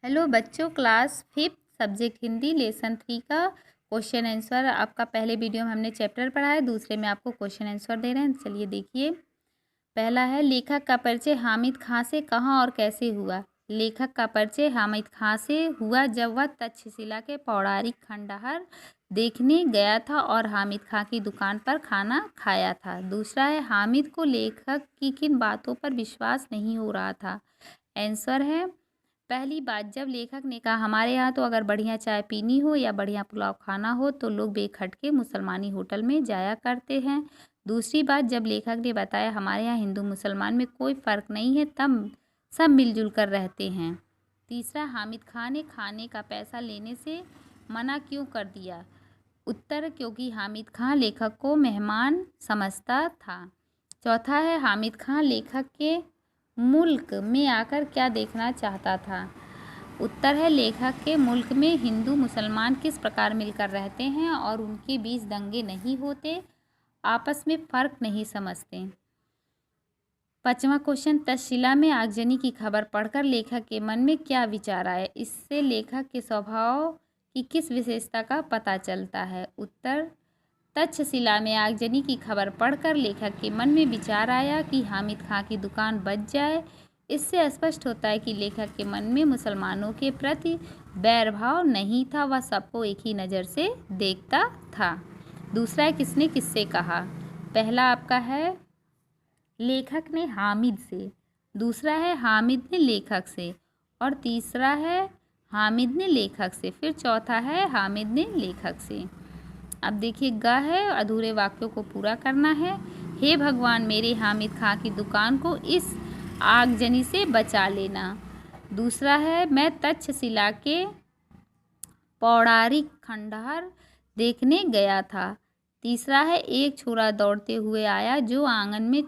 Hello बच्चों, class 5 subject Hindi lesson 3 का question answer. आपका पहले वीडियो में हमने चैप्टर पढ़ा है, दूसरे में आपको क्वेश्चन आंसर दे रहे हैं। चलिए देखिए, पहला है लेखक का परिचय हामिद खां से कहाँ और कैसे हुआ। लेखक का परिचय हामिद खां से हुआ जब वह तक्षशिला के पौराणिक खंडहर देखने गया था और हामिद खां की दुकान पर खाना खाया था। दूसरा है हामिद को लेखक की किन बातों पर विश्वास नहीं हो रहा था। आंसर है पहली बात, जब लेखक ने कहा हमारे यहाँ तो अगर बढ़िया चाय पीनी हो या बढ़िया पुलाव खाना हो तो लोग बेखटके मुसलमानी होटल में जाया करते हैं। दूसरी बात, जब लेखक ने बताया हमारे यहाँ हिंदू मुसलमान में कोई फ़र्क नहीं है, तब सब मिलजुल कर रहते हैं। तीसरा, हामिद खां ने खाने का पैसा लेने से मना क्यों कर दिया। उत्तर, क्योंकि हामिद खां लेखक को मेहमान समझता था। चौथा है हामिद खां लेखक के मुल्क में आकर क्या देखना चाहता था। उत्तर है लेखक के मुल्क में हिंदू मुसलमान किस प्रकार मिलकर रहते हैं और उनके बीच दंगे नहीं होते, आपस में फ़र्क नहीं समझते। पांचवा क्वेश्चन, तक्षशिला में आगजनी की खबर पढ़कर लेखक के मन में क्या विचार आया। इससे लेखक के स्वभाव की किस विशेषता का पता चलता है। उत्तर, तक्षशिला में आगजनी की खबर पढ़कर लेखक के मन में विचार आया कि हामिद खां की दुकान बच जाए। इससे स्पष्ट होता है कि लेखक के मन में मुसलमानों के प्रति बैरभाव नहीं था, वह सबको एक ही नज़र से देखता था। दूसरा है किसने किससे कहा। पहला आपका है लेखक ने हामिद से, दूसरा है हामिद ने लेखक से, और तीसरा है हामिद ने लेखक से, फिर चौथा है हामिद ने लेखक से। अब देखिए, ग है, अधूरे वाक्यों को पूरा करना है। हे भगवान, मेरे हामिद खां की दुकान को इस आगजनी से बचा लेना। दूसरा है मैं तक्षशिला के पौराणिक खंडहर देखने गया था। तीसरा है एक छोरा दौड़ते हुए आया जो आंगन में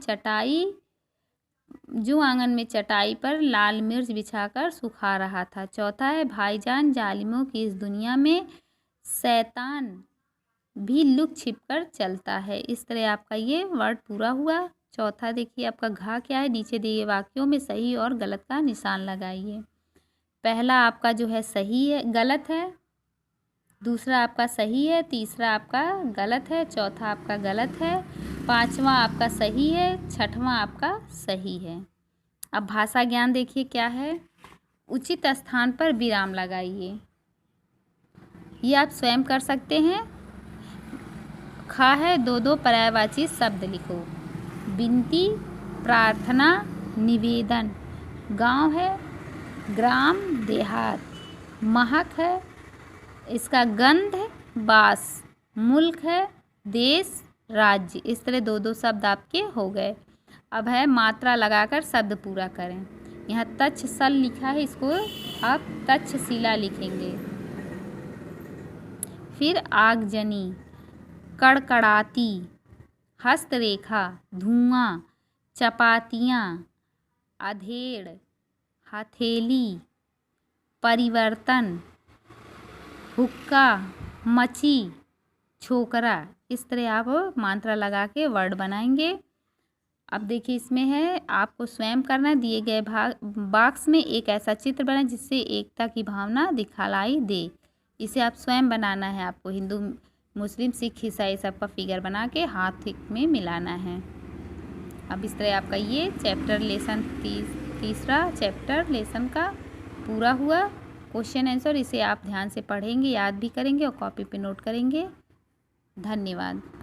चटाई पर लाल मिर्च बिछाकर सुखा रहा था। चौथा है भाईजान, जालिमों की इस दुनिया में शैतान भी लुक छिप कर चलता है। इस तरह आपका ये वर्ड पूरा हुआ। चौथा देखिए आपका घा क्या है, नीचे दिए वाक्यों में सही और गलत का निशान लगाइए। पहला आपका जो है सही है, गलत है, दूसरा आपका सही है, तीसरा आपका गलत है, चौथा आपका गलत है, पांचवा आपका सही है, छठवां आपका सही है। अब भाषा ज्ञान देखिए क्या है। उचित स्थान पर विराम लगाइए, ये आप स्वयं कर सकते हैं। खा है, दो पर्यायवाची शब्द लिखो। विनती, प्रार्थना, निवेदन। गांव है, ग्राम, देहात। महक है, इसका गंध, बास। मुल्क है, देश, राज्य। इस तरह दो शब्द आपके हो गए। अब है मात्रा लगाकर शब्द पूरा करें। यहाँ तक्षशिला लिखा है, इसको आप तक्षशिला लिखेंगे। फिर आगजनी, कड़कड़ाती, हस्तरेखा, धुआं, चपातियाँ, अधेड़, हथेली, परिवर्तन, हुक्का, मची, छोकरा। इस तरह आप मात्रा लगा के वर्ड बनाएंगे। अब देखिए इसमें है आपको स्वयं करना, दिए गए बॉक्स में एक ऐसा चित्र बनाए जिससे एकता की भावना दिखलाई दे। इसे आप स्वयं बनाना है। आपको हिंदू, मुस्लिम, सिख, ईसाई सबका फिगर बना के हाथ में मिलाना है। अब इस तरह आपका ये चैप्टर लेसन तीसरा चैप्टर लेसन का पूरा हुआ। क्वेश्चन आंसर इसे आप ध्यान से पढ़ेंगे, याद भी करेंगे और कॉपी पे नोट करेंगे। धन्यवाद।